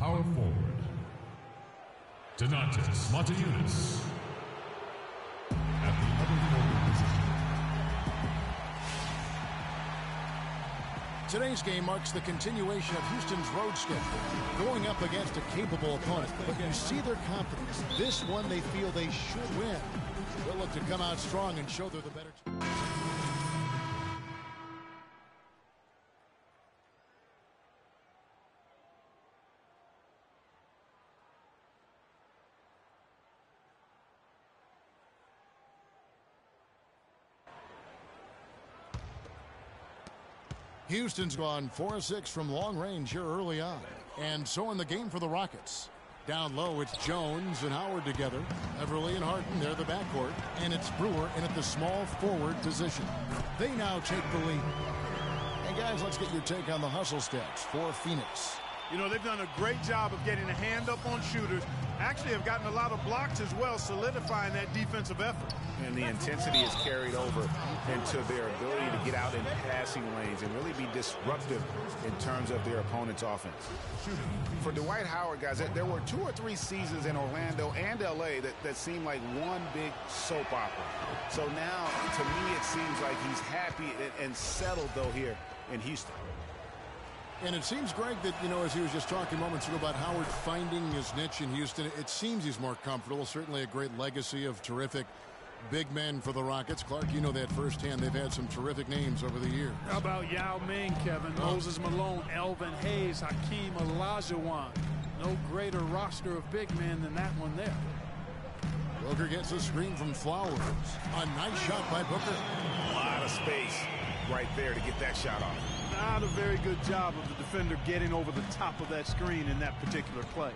Power forward, Donatas Motiejunas. At the other forward position. Today's game marks the continuation of Houston's road schedule, going up against a capable opponent. But you see their confidence. This one they feel they should win. They'll look to come out strong and show they're the better team. Houston's gone 4-6 from long range here early on. And so in the game for the Rockets. Down low, it's Jones and Howard together. Everly and Harden, they're the backcourt. And it's Brewer in at the small forward position. They now take the lead. And guys, let's get your take on the hustle stats for Phoenix. You know, they've done a great job of getting a hand up on shooters. Actually have gotten a lot of blocks as well, solidifying that defensive effort. And the intensity is carried over into their ability to get out in passing lanes and really be disruptive in terms of their opponent's offense. For Dwight Howard, guys, there were 2 or 3 seasons in Orlando and LA that seemed like one big soap opera. So now, to me, it seems like he's happy and settled, though, here in Houston. And it seems, Greg, that, you know, as he was just talking moments ago about Howard finding his niche in Houston, it seems he's more comfortable. Certainly a great legacy of terrific big men for the Rockets. Clark, you know that firsthand. They've had some terrific names over the years. How about Yao Ming, Kevin? Moses Malone, Elvin Hayes, Hakeem Olajuwon. No greater roster of big men than that one there. Booker gets a screen from Flowers. A nice shot by Booker. A lot of space right there to get that shot off. Not a very good job of the defender getting over the top of that screen in that particular play.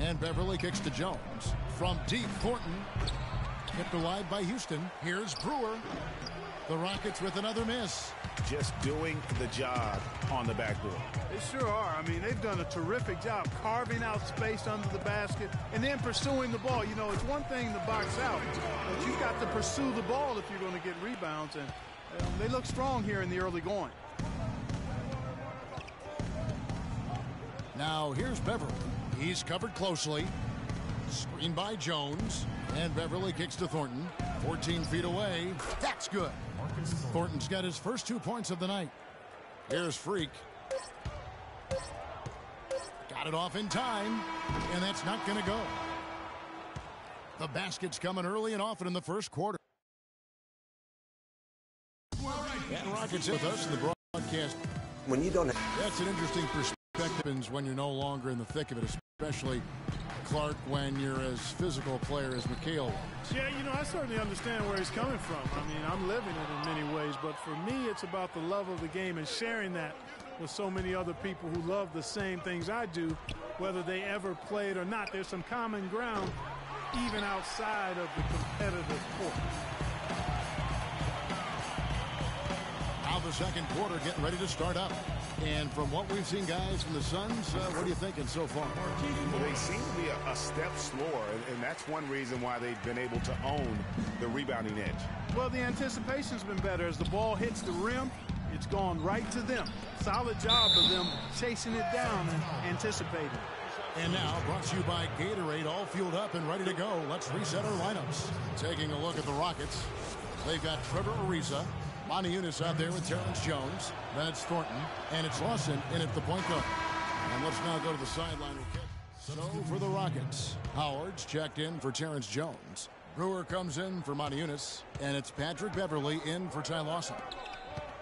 And Beverly kicks to Jones. From deep, Thornton. Kept alive by Houston. Here's Brewer. The Rockets with another miss. Just doing the job on the backboard. They sure are. I mean, they've done a terrific job carving out space under the basket and then pursuing the ball. You know, it's one thing to box out, but you've got to pursue the ball if you're going to get rebounds. And they look strong here in the early going. Now here's Beverly. He's covered closely. Screen by Jones. And Beverly kicks to Thornton. 14 feet away. That's good. Thornton's got his first 2 points of the night. Here's Freak. Got it off in time. And that's not going to go. The basket's coming early and often in the first quarter. And Rockets with us in the broadcast. When you don't That's an interesting perspective when you're no longer in the thick of it, especially, Clark, when you're as physical a player as McHale. Yeah, you know, I certainly understand where he's coming from. I mean, I'm living it in many ways, but for me, it's about the love of the game and sharing that with so many other people who love the same things I do, whether they ever played or not. There's some common ground even outside of the competitive court. Now the second quarter getting ready to start up. And from what we've seen, guys, from the Suns, what are you thinking so far? Well, they seem to be a step slower, and that's one reason why they've been able to own the rebounding edge. Well, the anticipation's been better. As the ball hits the rim, it's gone right to them. Solid job of them chasing it down and anticipating. And now, brought to you by Gatorade, all fueled up and ready to go. Let's reset our lineups. Taking a look at the Rockets. They've got Trevor Ariza, Motiejunas out there with Terrence Jones. Then it's Thornton, and it's Lawson in at the point guard. And let's now go to the sideline. So for the Rockets, Howard's checked in for Terrence Jones. Brewer comes in for Motiejunas, and it's Patrick Beverly in for Ty Lawson.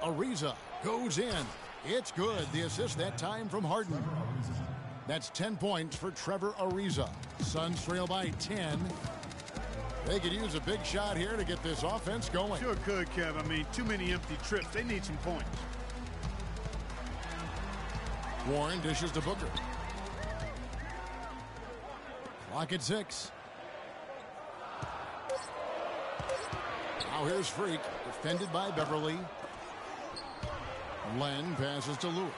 Ariza goes in. It's good. The assist that time from Harden. That's 10 points for Trevor Ariza. Suns trail by 10. They could use a big shot here to get this offense going. Sure could, Kev. I mean, too many empty trips. They need some points. Warren dishes to Booker. Clock at 6. Now here's Freak, defended by Beverly. Len passes to Lewis.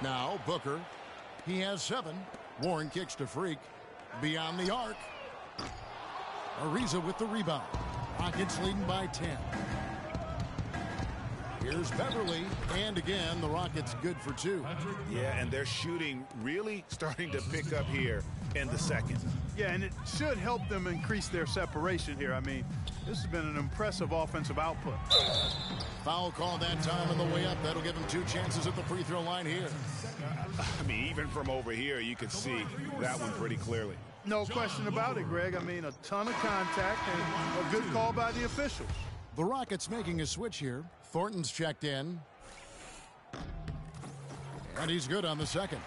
Now Booker. He has 7. Warren kicks to Freak. Beyond the arc. Ariza with the rebound. Rockets leading by 10. Here's Beverly, and again, the Rockets good for two. Yeah, and they're shooting really starting to pick up here in the second. Yeah, and it should help them increase their separation here. I mean, this has been an impressive offensive output. Foul call that time on the way up. That'll give him 2 chances at the free throw line here. I mean, even from over here, you can see that one pretty clearly. No question about it, Greg. I mean, a ton of contact and a good call by the officials. The Rockets making a switch here. Thornton's checked in. And he's good on the second.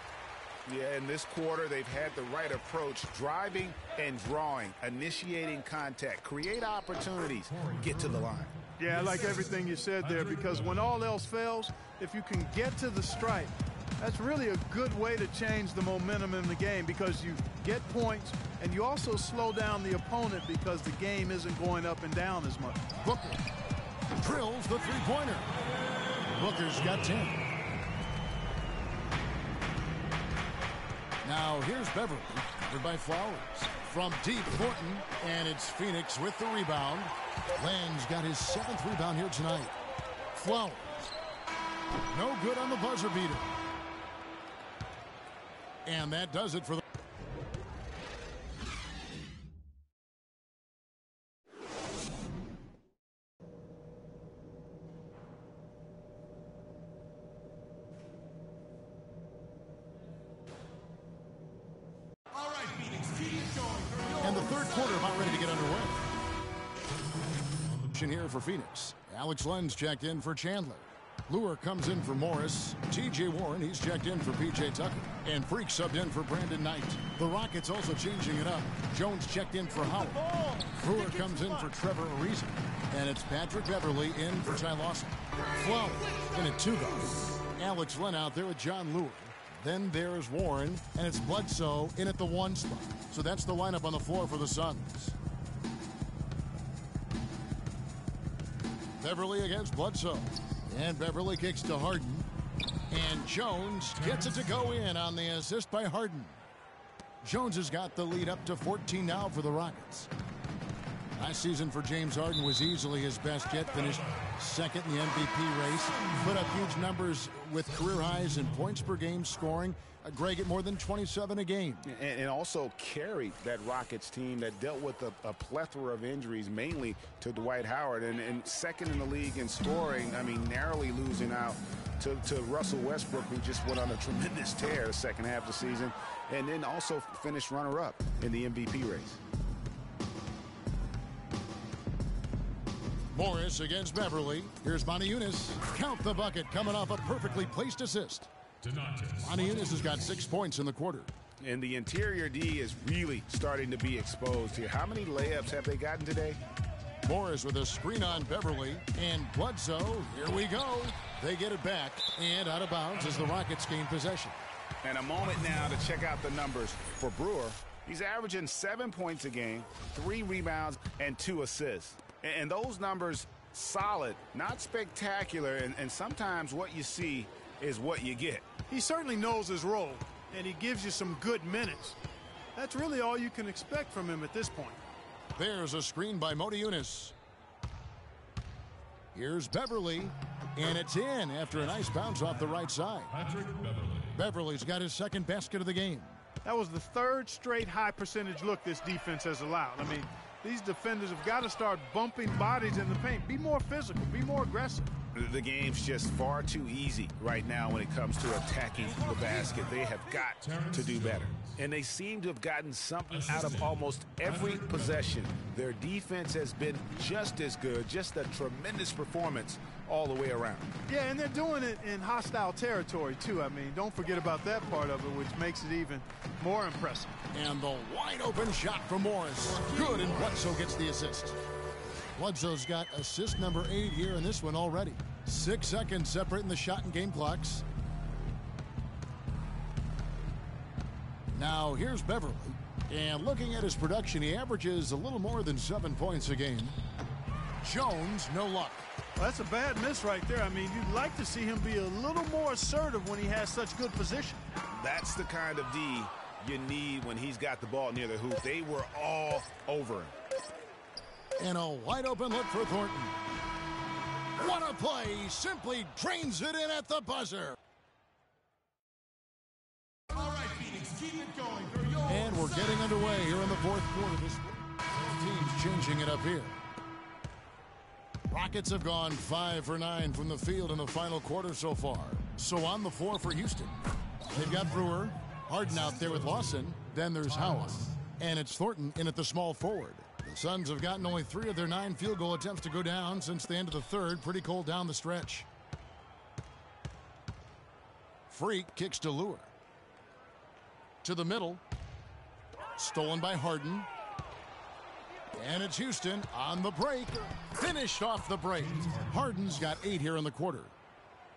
Yeah, in this quarter, they've had the right approach, driving and drawing, initiating contact, create opportunities, get to the line. Yeah, I like everything you said there, because when all else fails, if you can get to the stripe, that's really a good way to change the momentum in the game, because you get points and you also slow down the opponent because the game isn't going up and down as much. Booker drills the three-pointer. Booker's got 10. Now here's Beverly, covered by Flowers. From deep, Thornton, and it's Phoenix with the rebound. Land's got his 7th rebound here tonight. Flowers. No good on the buzzer beater. And that does it for the... And the third quarter about ready to get underway. Here for Phoenix. Alex Len's checked in for Chandler. Lure comes in for Morris. T.J. Warren, he's checked in for P.J. Tucker. And Freak subbed in for Brandon Knight. The Rockets also changing it up. Jones checked in for Howard. Brewer comes in for Trevor Ariza. And it's Patrick Beverly in for Ty Lawson. Flowers in at 2 guard. Alex Len out there with John Lure. Then there's Warren, and it's Bledsoe in at the 1 spot. So that's the lineup on the floor for the Suns. Beverly against Bledsoe. And Beverly kicks to Harden. And Jones gets it to go in on the assist by Harden. Jones has got the lead up to 14 now for the Rockets. Last season for James Harden was easily his best yet. Finished second in the MVP race. Put up huge numbers with career highs in points per game, scoring. Greg at more than 27 a game. And also carried that Rockets team that dealt with a plethora of injuries, mainly to Dwight Howard. And second in the league in scoring, I mean, narrowly losing out to Russell Westbrook, who just went on a tremendous tear the second half of the season. And then also finished runner-up in the MVP race. Morris against Beverly. Here's Moniunas. Count the bucket, coming off a perfectly placed assist. Moniunas has got 6 points in the quarter. And the interior D is really starting to be exposed here. How many layups have they gotten today? Morris with a screen on Beverly. And Bledsoe, here we go. They get it back and out of bounds as the Rockets gain possession. And a moment now to check out the numbers for Brewer. He's averaging 7 points a game, 3 rebounds, and 2 assists. And those numbers solid, not spectacular, and sometimes what you see is what you get. He certainly knows his role, and he gives you some good minutes. That's really all you can expect from him at this point. There's a screen by Moniunas. Here's Beverly, and it's in after a nice bounce off the right side. Beverly's got his 2nd basket of the game. That was the 3rd straight high percentage look this defense has allowed. I mean, these defenders have got to start bumping bodies in the paint. Be more physical. Be more aggressive. The game's just far too easy right now when it comes to attacking the basket. They have got to do better. And they seem to have gotten something out of almost every possession. Their defense has been just as good, just a tremendous performance all the way around. Yeah, and they're doing it in hostile territory, too. I mean, don't forget about that part of it, which makes it even more impressive. And the wide open shot from Morris. Good, and Bledsoe gets the assist. Bledsoe's got assist number 8 here in this one already. 6 seconds separating the shot and game clocks. Now here's Beverly. And looking at his production, he averages a little more than 7 points a game. Jones, no luck. Well, that's a bad miss right there. I mean, you'd like to see him be a little more assertive when he has such good position. That's the kind of D you need when he's got the ball near the hoop. They were all over him. And a wide open look for Thornton. What a play. He simply drains it in at the buzzer. All right, Phoenix, keep it going. They're yours. And we're getting underway here in the fourth quarter. This team's changing it up here. Rockets have gone 5 for 9 from the field in the final quarter so far. So on the floor for Houston, they've got Brewer, Harden out there with Lawson. Then there's Howard. And it's Thornton in at the small forward. The Suns have gotten only 3 of their 9 field goal attempts to go down since the end of the third. Pretty cold down the stretch. Freak kicks to Lure. To the middle. Stolen by Harden. And it's Houston on the break. Finished off the break. Harden's got 8 here in the quarter.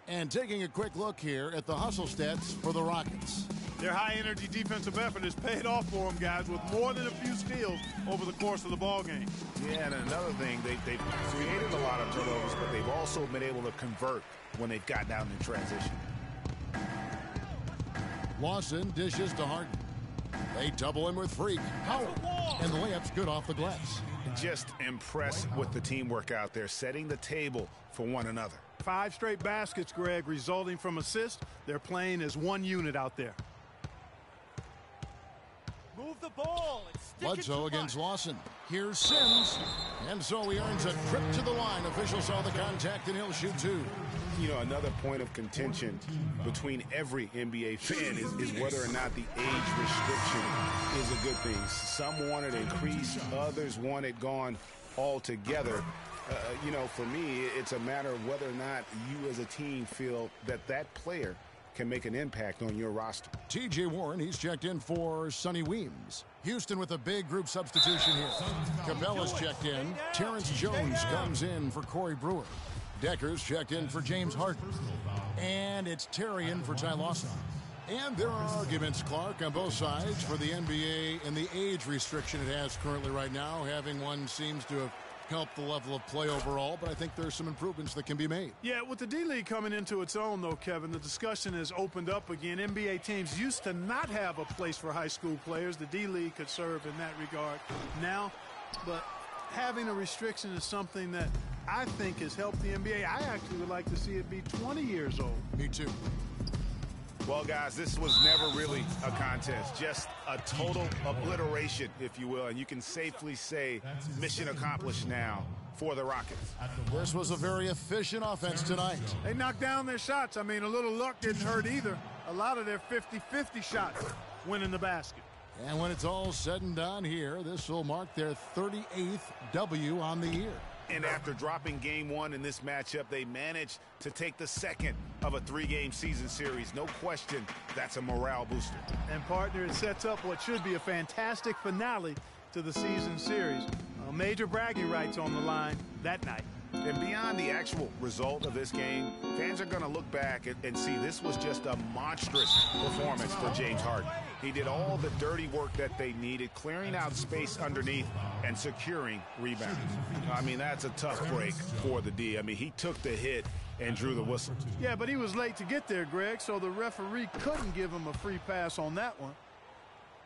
And taking a quick look here at the hustle stats for the Rockets. Their high-energy defensive effort has paid off for them, guys, with more than a few steals over the course of the ballgame. Yeah, and another thing, they've created a lot of turnovers, but they've also been able to convert when they've gotten out in transition. Lawson dishes to Harden. They double him with Freak. Howard. And the layup's good off the glass. Just impressed with the teamwork out there, setting the table for one another. 5 straight baskets, Greg, resulting from assists. They're playing as one unit out there. Move the ball. And stick Bledsoe it against to Lawson. Here's Sims. And so he earns a trip to the line. Officials saw the contact and he'll shoot 2. You know, another point of contention between every NBA fan is whether or not the age restriction is a good thing. Some want it increased, others want it gone altogether. You know, for me, it's a matter of whether or not you as a team feel that that player can make an impact on your roster. T.J. Warren, he's checked in for Sonny Weems. Houston with a big group substitution here. Cabela's checked in. Terrence Jones comes in for Corey Brewer. Decker's checked in for James Harden. And it's Terry in for Ty Lawson. And there are arguments, Clark, on both sides for the NBA and the age restriction it has currently right now. Having one seems to have helped the level of play overall, but I think there's some improvements that can be made. Yeah, with the D-League coming into its own, though, Kevin, the discussion has opened up again. NBA teams used to not have a place for high school players. The D-League could serve in that regard now, but having a restriction is something that I think has helped the NBA. I actually would like to see it be 20 years old. Me too. Well, guys, this was never really a contest, just a total obliteration, if you will, and you can safely say mission accomplished now for the Rockets. This was a very efficient offense tonight. They knocked down their shots. I mean, a little luck didn't hurt either. A lot of their 50-50 shots went in the basket. And when it's all said and done here, this will mark their 38th W on the year. And after dropping game 1 in this matchup, they managed to take the second of a 3-game season series. No question, that's a morale booster. And, partner, it sets up what should be a fantastic finale to the season series. Major bragging rights on the line that night. And beyond the actual result of this game, fans are going to look back and see this was just a monstrous performance for James Harden. He did all the dirty work that they needed, clearing out space underneath and securing rebounds. I mean, that's a tough break for the D. I mean, he took the hit and drew the whistle. Yeah, but he was late to get there, Greg, so the referee couldn't give him a free pass on that one.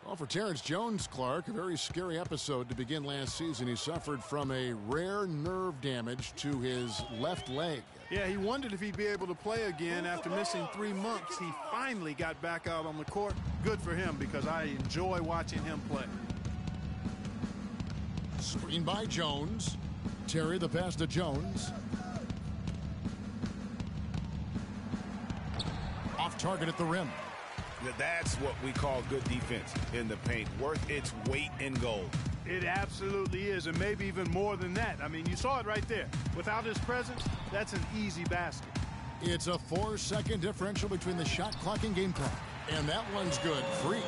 Well, for Terrence Jones, Clark, a very scary episode to begin last season. He suffered from a rare nerve damage to his left leg. Yeah, he wondered if he'd be able to play again after missing 3 months. He finally got back out on the court. Good for him, because I enjoy watching him play. Screen by Jones. Terry the pass to Jones. Off target at the rim. That's what we call good defense in the paint, worth its weight in gold. It absolutely is, and maybe even more than that. I mean, you saw it right there. Without his presence, that's an easy basket. It's a 4-second differential between the shot clock and game clock. And that one's good. Free.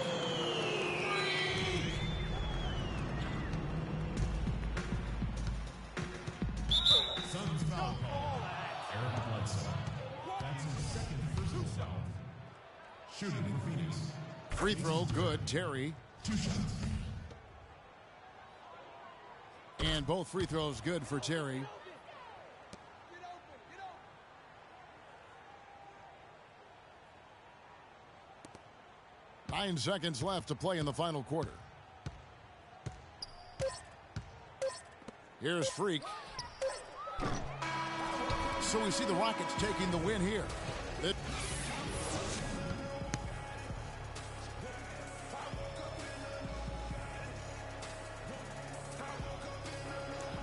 Suns foul call. Eric Bledsoe. That's his second personal foul. Shooting in Phoenix. Free throw, good. Terry. 2 shots. And both free throws good for Terry. Nine seconds left to play in the final quarter. Here's Freak. So we see the Rockets taking the win here.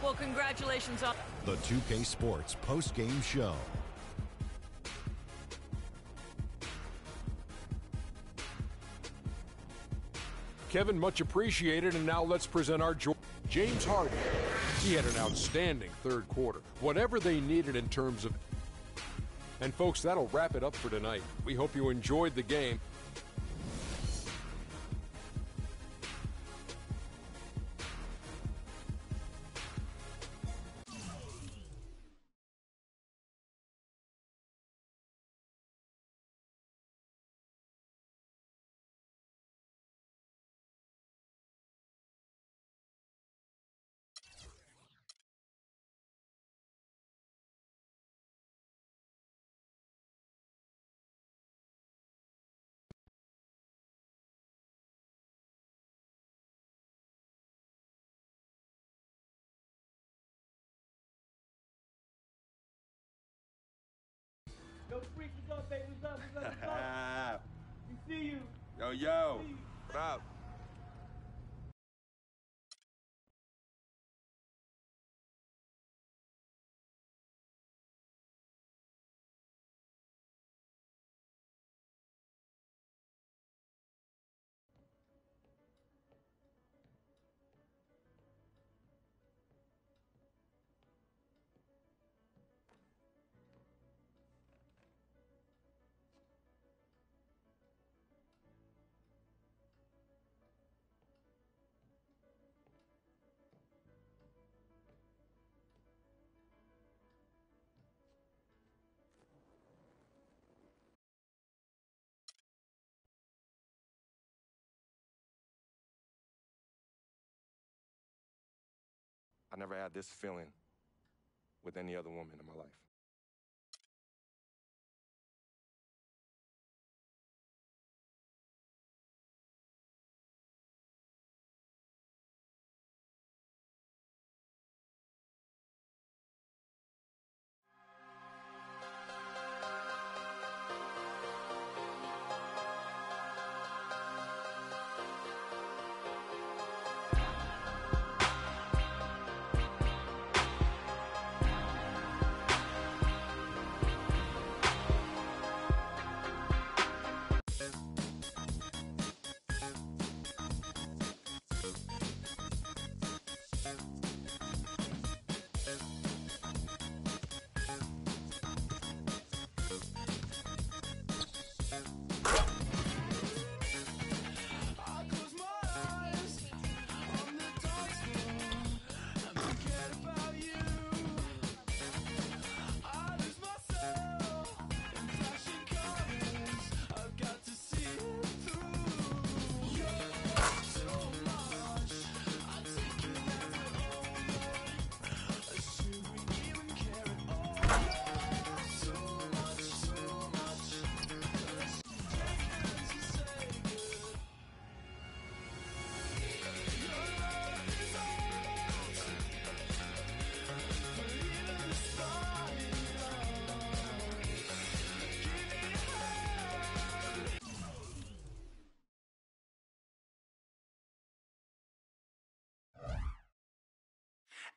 Well, congratulations on the 2K Sports post-game show. Kevin, much appreciated, and now let's present our James Harden. He had an outstanding third quarter, whatever they needed in terms of. And folks, that'll wrap it up for tonight. We hope you enjoyed the game. Yo, Freak, what's up, baby? What's up? We see you. Yo. What up? I never had this feeling with any other woman in my life.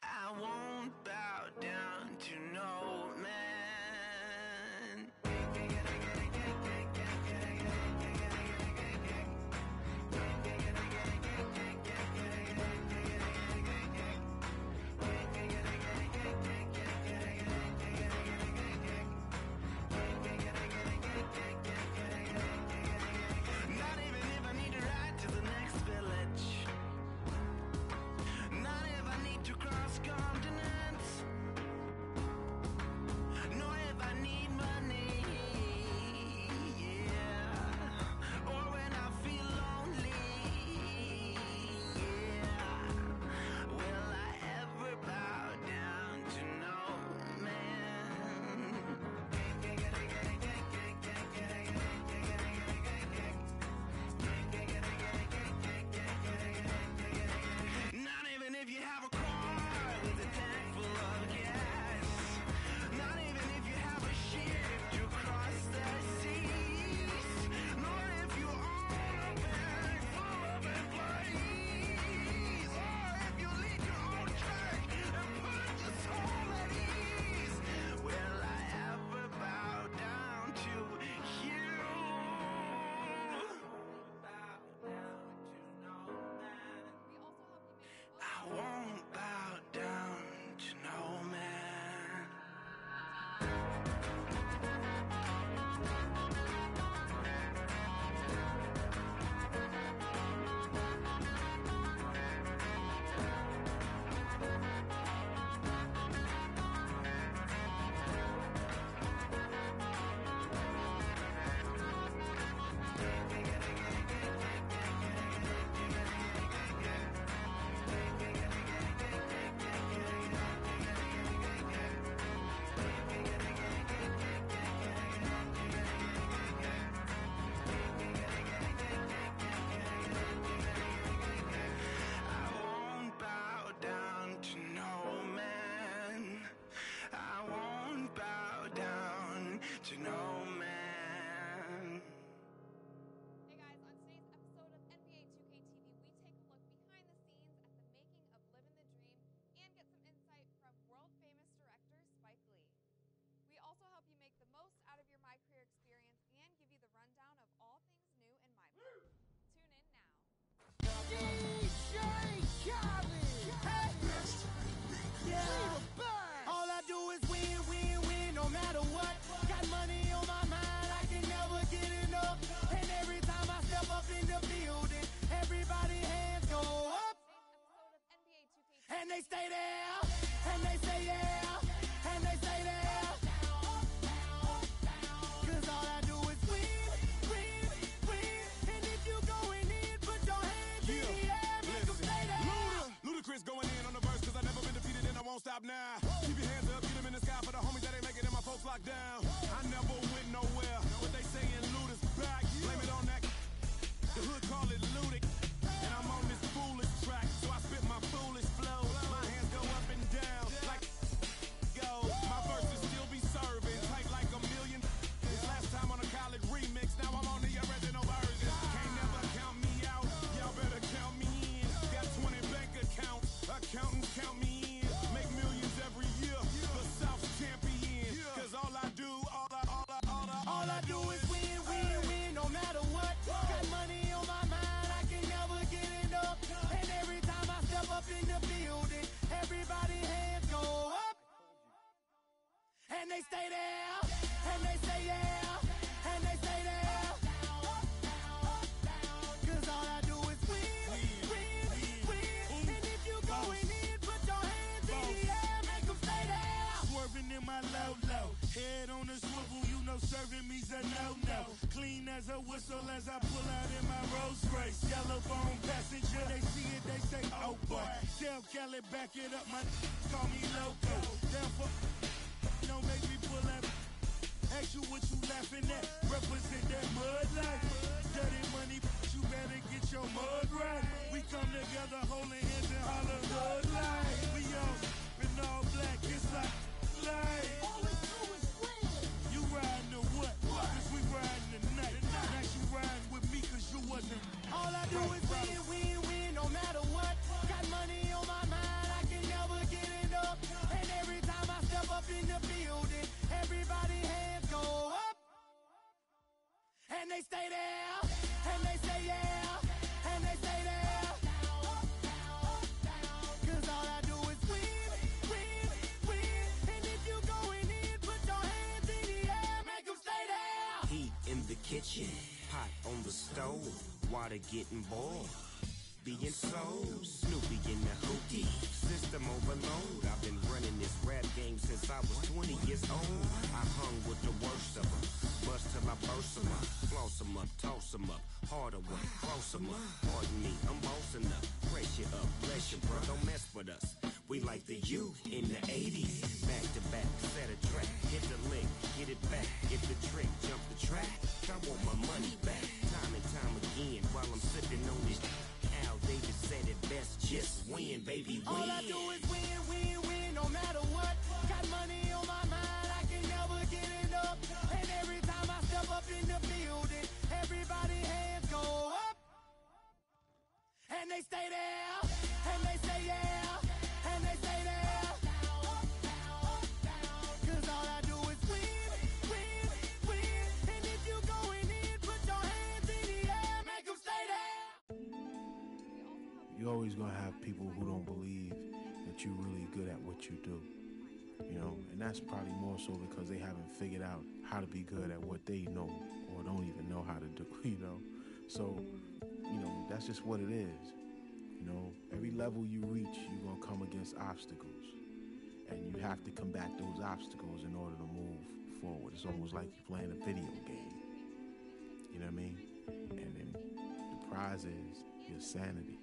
I won't bow down to no man. Not even if I need to ride to the next village. Not if I need to cross continents. they stay there, and they say yeah, and they stay there. Cause all I do is win, win, win. And if you going in, put your hands in the air, make them stay there. Ludacris going in on the verse, cause I never been defeated and I won't stop now. Keep your hands up, get them in the sky for the homies that ain't making it and my folks locked down. I never went nowhere, but they saying Luda's back. Blame it on that, the hood call it Ludic. And I'm on this foolish track, so I spit my foolish flow. My hands go up and down, like go. My verses still be serving, tight like a million. This last time on a college remix, now I'm on the original version. Can't never count me out, y'all better count me in. Got 20 bank accounts, accountants count me in. Make millions every year, the South's champion. Cause all I do is win, win, win, no matter what. Got money on my mind, I can never get enough. And every time I step up in the building, everybody hands go up. And they stay there, and they say yeah, and they stay there. Cause all I do is win, win, win. And if you going in, put your hands in the air, make them stay there. swerving in my low, head on the swivel, you know serving me's a no-no. Clean as a whistle as I pull out in my Rolls Royce. Yellow bone passenger, they see it, they say, oh boy. Tell Kelly, back it up, my call me loco. Therefore, don't make me pull that. Ask you what you laughing at, represent that mud life. Dirty money, you better get your mud right. We come together holding hands and holler mud life. We all in all black, it's like life. You riding or what? Cause we riding tonight. Now you riding with me cause you wasn't. All I do is win, win, win, no matter what. Got money on my mind, I can never get enough. And every time I step up in the building, everybody hands go up. And they stay there, and they say yeah, and they stay there. Cause all I do is win, win, win. And if you going in, put your hands in the air, make them stay there. Heat in the kitchen, pot on the stove, water getting boiled. Being sold, Snoopy in the hootie, system overload. I've been running this rap game since I was 20 years old. I hung with the worst of them, bust till I burst them up, floss them up, toss them up, harder work, cross them up. Pardon me, I'm bossing up, pressure up, bless you, bro, don't mess with us. We like the U in the 80s, back to back, set a track, hit the lick, get it back, get the trick, jump the track. I want my money back, time and time again, while I'm sipping on this. Al Davis said it best, just win, baby, win. All I do is win, win, win, no matter what. Got money on my mind, I can never get enough. And every time I step up in the building, everybody hands go up. And they stay there, and they say yeah, and they stay there. Cause all I do is win, win, win. And if you going in, put your hands in the air, make them stay there. You're always going to have people who don't believe that you're really good at what you do, you know, and that's probably more so because they haven't figured out how to be good at what they know or don't even know how to do, you know. So, you know, that's just what it is. You know, every level you reach, you're going to come against obstacles, and you have to combat those obstacles in order to move forward. It's almost like you're playing a video game, you know what I mean? And then the prize is your sanity.